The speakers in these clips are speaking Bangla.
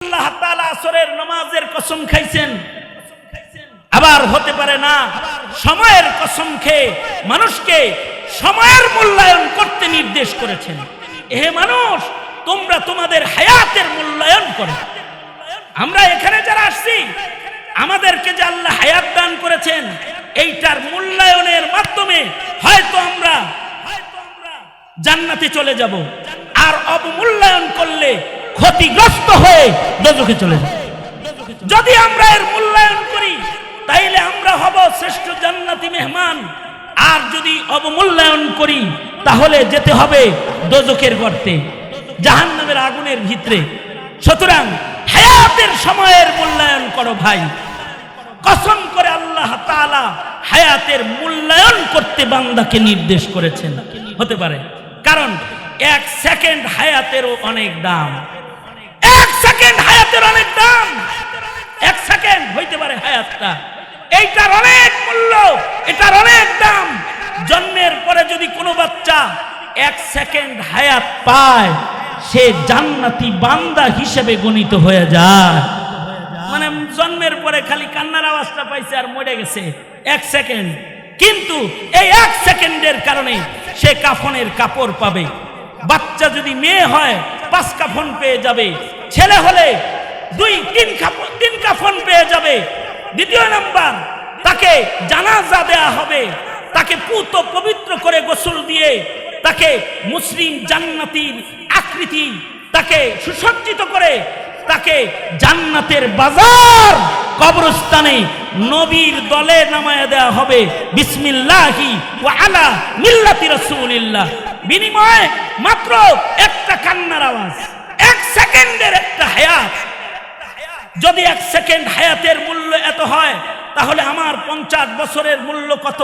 আল্লাহ তাআলা আসরের নামাজের কসম খাইছেন, আবার হতে পারে না সময়ের কসম খেয়ে মানুষকে সময়ের মূল্যায়ন করতে নির্দেশ করেছেন। হে মানুষ, তোমরা তোমাদের হায়াতের মূল্যায়ন করো। আমরা এখানে যারা আসছি, আমাদেরকে যে আল্লাহ হায়াত দান করেছেন, এইটার মূল্যায়নের মাধ্যমে হয়তো আমরা জান্নাতে চলে যাব, আর অবমূল্যায়ন করলে ক্ষতিগ্রস্ত হয়ে দোজখে চলে যাব। যদি আমরা এর মূল্যায়ন করি তাইলে আমরা হব শ্রেষ্ঠ জান্নাতি মেহমান, আর যদি অবমূল্যায়ন করি তাহলে যেতে হবে দোজখের গর্তে, জাহান্নামের আগুনের ভিতরে। সুতরাং হায়াতের সময়ের মূল্যায়ন করো ভাই। কসম করে আল্লাহ তাআলা হায়াতের মূল্যায়ন করতে বান্দাকে নির্দেশ করেছেন। হতে পারে, কারণ এক সেকেন্ড হায়াতেরও অনেক দাম। এক সেকেন্ড হায়াতের অনেক দাম। এক সেকেন্ড হইতে পারে হায়াতটা, এইটার অনেক মূল্য, এটার অনেক দাম। জন্মের পরে যদি কোনো বাচ্চা এক সেকেন্ড হায়াত পায়, সে জান্নাতি বান্দা হিসেবে গণিত হয়ে যায়। মানে জন্মের পরে খালি কান্নার আওয়াজটা পাইছে আর মরে গেছে এক সেকেন্ড, কিন্তু এই এক সেকেন্ডের কারণে সে কাফনের কাপড় পাবে। বাচ্চা যদি মেয়ে হয় 5 কাফন পেয়ে যাবে, ছেলে হলে 2-3 কাফন পেয়ে যাবে। দ্বিতীয় নাম্বার, তাকে জানাজা দেয়া হবে, তাকে পুত পবিত্র করে গোসল দিয়ে তাকে মুসলিম জান্নাতীর আকৃতি, তাকে সুসজ্জিত করে তাকে জান্নাতের বাজার কবরস্থানে নবীর দলে নামায়া দেয়া হবে। বিসমিল্লাহি ওয়া আলা মিল্লাতি রাসূলিল্লাহ। বিনিময়ে মাত্র একটা কান্নার আওয়াজ, এক সেকেন্ডের একটা হায়াত। যদি এক সেকেন্ড হায়াতের মূল্য এত হয়, তাহলে আমার 50 বছরের মূল্য কত,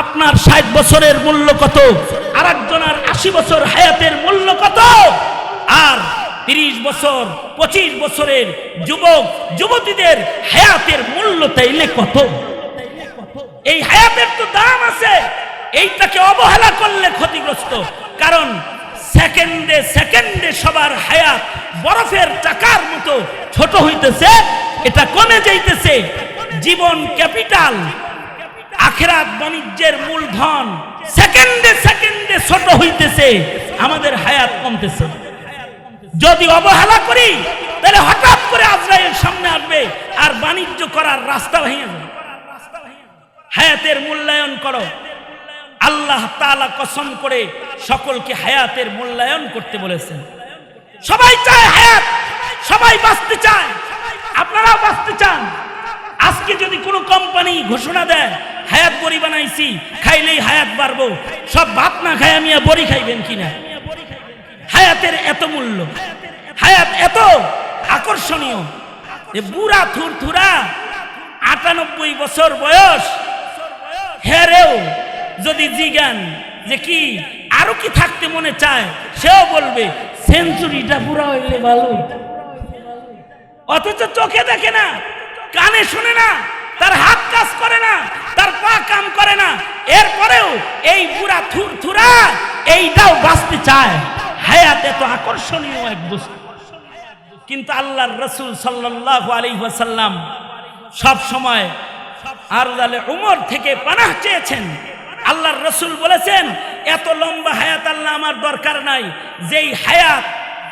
আপনার 60 বছরের মূল্য কত, আরেকজনের 80 বছর হায়াতের মূল্য কত, আর 30 বছর 25 বছরের যুবক যুবতীদের হায়াতের মূল্য তাইলে কত? এই হায়াতের তো দাম আছে, এইটাকে অবহেলা করলে ক্ষতিগ্রস্ত। কারণ সেকেন্ডে সেকেন্ডে সবার হায়াত বরফের চাকার মতো ছোট হইতেছে, এটা কমে যাইতেছে। জীবন ক্যাপিটাল, আখিরাত বাণিজ্যের মূলধন সেকেন্ডে সেকেন্ডে ছোট হইতেছে, আমাদের হায়াত কমতেছে। যদি অবহেলা করি তাহলে হঠাৎ করে আজরাইল সামনে আসবে আর বাণিজ্য করার রাস্তা ভেঙে যাবে। হায়াতের মূল্যায়ন করো। আল্লাহ তাআলা কসম করে সকলকে হায়াতের মূল্যায়ন করতে বলেছেন। সবাই চায় হায়াত, সবাই বাঁচতে চায়, আপনারাও বাঁচতে চান। আজকে যদি কোনো কোম্পানি ঘোষণা দেয় হায়াত বড়ি বানাইছি, খাইলেই হায়াত বাড়বো, সব ভাত না খায় আমি বড়ি খাইবেন কিনা? হায়াতের এত মূল্য, হায়াত এত আকর্ষণীয়। বুড়া থুরথুরা 98 বছর বয়স, হেরেও যদি জিজ্ঞান যে কি আরো কি থাকতে মনে চায়, সেও বলবে সেঞ্চুরিটা পুরা হইলে ভালো। অথচ চোখে দেখে না, কানে শুনে না, তার হাত কাজ করে না, তার পা কাম করে না, এরপরেও এই বুড়া থুরথুরা এইটাও বাঁচতে চায়। হায়াত এত আকর্ষণীয় এক বস্তু। কিন্তু আল্লাহর রাসূল সাল্লাল্লাহু আলাইহি ওয়াসাল্লাম সব সময় আরজালে উমর থেকে পানাহ চেয়েছেন। আল্লাহর রাসূল বলেছেন, এত লম্বা হায়াত আল্লাহ আমার দরকার নাই, যেই হায়াত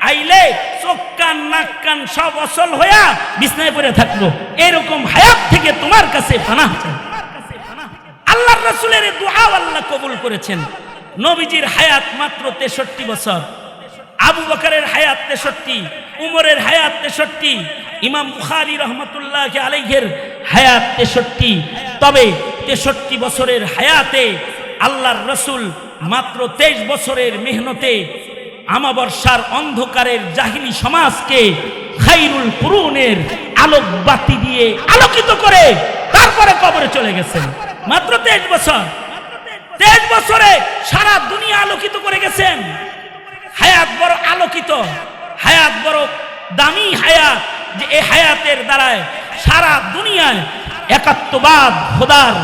আইলে চোখ কান নাক কান সব অচল হইয়া বিছনায় পড়ে থাকবো, এরকম হায়াত থেকে তোমার কাছে পানাহ চাই। আল্লাহর রাসূলের দোয়া আল্লাহ কবুল করেছেন। নবীজির হায়াত মাত্র 63 বছর, আবু বকরের হায়াত 63, উমরের হায়াত 63, ইমাম বুখারী রহমাতুল্লাহি আলাইহির হায়াত 63। তবে 63 বছরের হায়াতে আল্লাহর রাসূল মাত্র 23 বছরের মেহনতে আমাবর্ষার অন্ধকারের জাহিলি সমাজকে খায়রুল কুরুনের আলোক বাতি দিয়ে আলোকিত করে তারপরে কবরে চলে গেছেন। মাত্র 23 বছর, 23 বছরে সারা দুনিয়া আলোকিত করে গেছেন। হায়াত বড় আলোকিত, হায়াত বড় দামি হায়াত, যে এই হায়াতের দ্বারায় সারা দুনিয়ায় একাত্মবাদ খোদার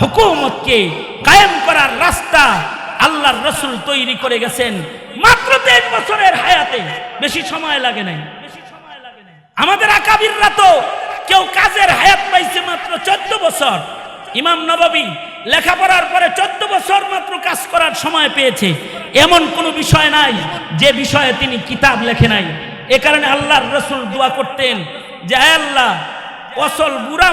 হুকুমতকে কায়েম করার রাস্তা আল্লাহর রাসূল তৈরি করে গেছেন। মাত্র 23 বছরের হায়াতে, বেশি সময় লাগে নাই। আমাদের আকাবিররা তো কেউ কাজের হায়াত পাইছে মাত্র 14 বছর। ইমাম নববী লেখাপড়ার পরে 14 বছর মাত্র কাজ করার সময় পেয়েছে। এমন কোনো বিষয় নাই যে বিষয়ে তিনি কিতাব লেখে নাই। এ কারণে আল্লাহর রাসূল দোয়া করতেন যে হে আল্লাহ, অসল বুড়া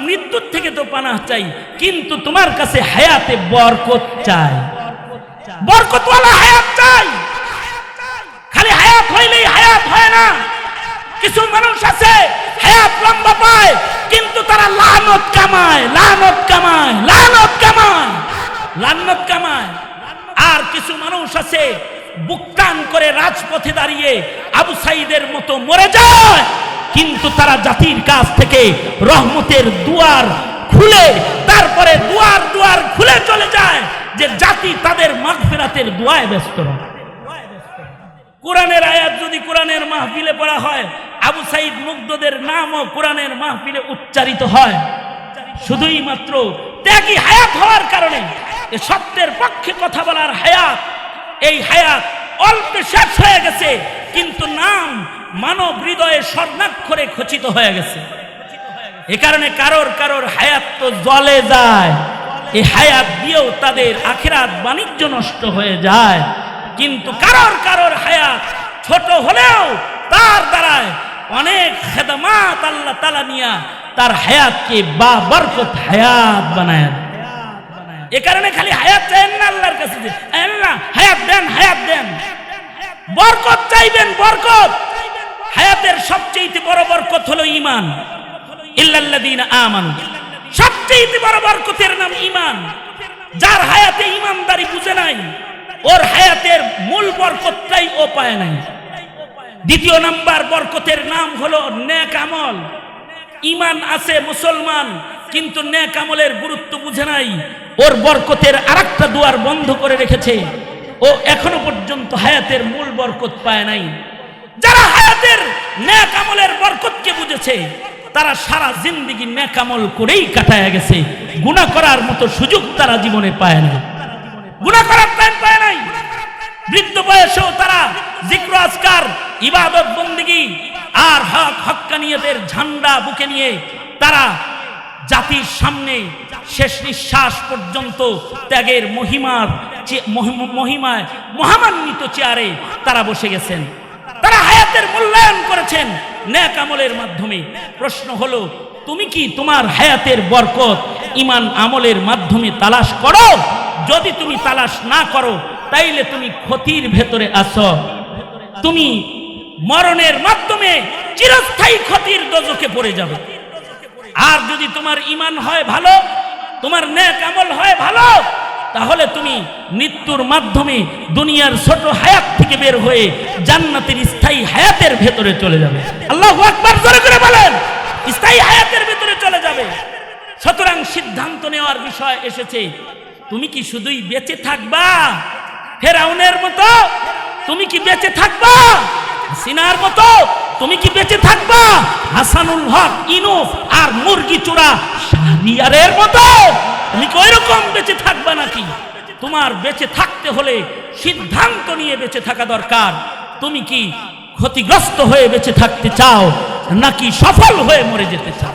মৃত্যুর থেকে তো পানাহ চাই, কিন্তু তোমার কাছে হায়াতে বরকত চাই, বরকতওয়ালা হায়াত চাই। খালি হায়াত হইলেই হায়াত হয় না। কিছু মানুষ আছে হায়াত লম্বা পায়, কিন্তু তারা লানত কামায়, লানত কামায়, লানত কামায়, লানত কামায়। আর কিছু মানুষ আছে বুক টান করে রাজপথে দাঁড়িয়ে আবু সাইদের মতো মরে যায়, কিন্তু তারা জাতির কাছ থেকে রহমতের দুয়ার খুলে, তারপরে দুয়ার দুয়ার খুলে চলে যায় যে জাতি তাদের মাগফিরাতের দোয়ায় ব্যস্ত রয়। কোরআনের আয়াত যদি কোরআনের মাহফিলে পড়া হয়, আবু সাইদ মুগ্ধদের নামও কোরআনের মাহফিলে উচ্চারিত হয়, শুধুই মাত্র ত্যাগী হায়াত হওয়ার কারণে। এ সত্যের পক্ষে কথা বলার হায়াত, এই হায়াত অল্পে শেষ হয়ে গেছে, কিন্তু নাম মানব হৃদয়ে স্বর্ণাক্ষরে খচিত হয়ে গেছে। এ কারণে কারোর কারোর হায়াত তো জ্বলে যায়, এই হায়াত দিয়েও তাদের আখিরাত বাণিজ্য নষ্ট হয়ে যায়। কিন্তু কারোর কারোর হায়াত ছোট হলেও তার দ্বারায় অনেক খেদমাত আল্লাহ তাআলা নিয়া তার হায়াতকে বা বরকত হায়াত বানায়। এ কারণে খালি হায়াত চাইেন না আল্লাহর কাছে যে আল্লাহ হায়াত দেন, হায়াত দেন, বরকত চাইবেন, বরকত। হায়াতের সবচেয়ে বড় বরকত হলো ঈমান। ইল্লাল্লাযীনা আমানু, সবচেয়ে বড় বরকতের নাম ঈমান। যার হায়াতে ঈমানদারি বুঝে নাই, ওর হায়াতের মূল বরকতটাই ও পায় নাই। দ্বিতীয় নাম্বার বরকতের নাম হলো নেক আমল। ঈমান আছে মুসলমান, কিন্তু নেক আমলের গুরুত্ব বুঝে নাই, ওর বরকতের আরেকটা দুয়ার বন্ধ করে রেখেছে। ও এখনো পর্যন্ত হায়াতের মূল বরকত পায় নাই। যারা হায়াতের নেক আমলের বরকতকে বুঝেছে, তারা সারা জিন্দেগি নেক আমল করেই কাটায় গেছে। গুনাহ করার মতো সুযোগ তারা জীবনে পায় না, গুনাহ করার টাইম পায় নাই। বৃদ্ধ বয়সেও তারা জিক্র আজকার, ইবাদত বন্দেগী আর হক হক্কানিয়তের ঝান্ডা বুকে নিয়ে তারা জাতির সামনে শেষ নিঃশ্বাস পর্যন্ত ত্যাগের মহিমায় মহামান্বিত চেয়ারে তারা বসে গেছেন। তারা হায়াতের মূল্যায়ন করেছেন নেক আমলের মাধ্যমে। প্রশ্ন হলো, তুমি কি তোমার হায়াতের বরকত ঈমান আমলের মাধ্যমে তালাশ করো? যদি তুমি তালাশ না করো, তাইলে তুমি ক্ষতির ভেতরে আছো। তুমি মরণের মাধ্যমে চিরস্থায়ী ক্ষতির দোজখে পড়ে যাবে। আর যদি তোমার ঈমান হয় ভালো, তোমার নেক আমল হয় ভালো, তাহলে তুমি মৃত্যুর মাধ্যমে দুনিয়ার ছোট হায়াত থেকে বের হয়ে জান্নাতের স্থায়ী হায়াতের ভেতরে চলে যাবে। আল্লাহু আকবার জোরে করে বলেন, স্থায়ী হায়াতের ভেতরে চলে যাবে। সুতরাং সিদ্ধান্ত নেওয়ার বিষয় এসেছে। তুমি কি শুধুই বেঁচে থাকবা ফেরাউনের মতো? তুমি কি বেঁচে থাকবা হাসিনার মতো? তুমি কি বেঁচে থাকবা হাসানুল হক ইনু আর মুরগি চোরা শাহরিয়ারের মতো? তুমি কি ওইরকম বেঁচে থাকবা নাকি? তোমার বেঁচে থাকতে হলে সিদ্ধান্ত নিয়ে বেঁচে থাকা দরকার। তুমি কি ক্ষতিগ্রস্ত হয়ে বেঁচে থাকতে চাও, নাকি সফল হয়ে মরে যেতে চাও?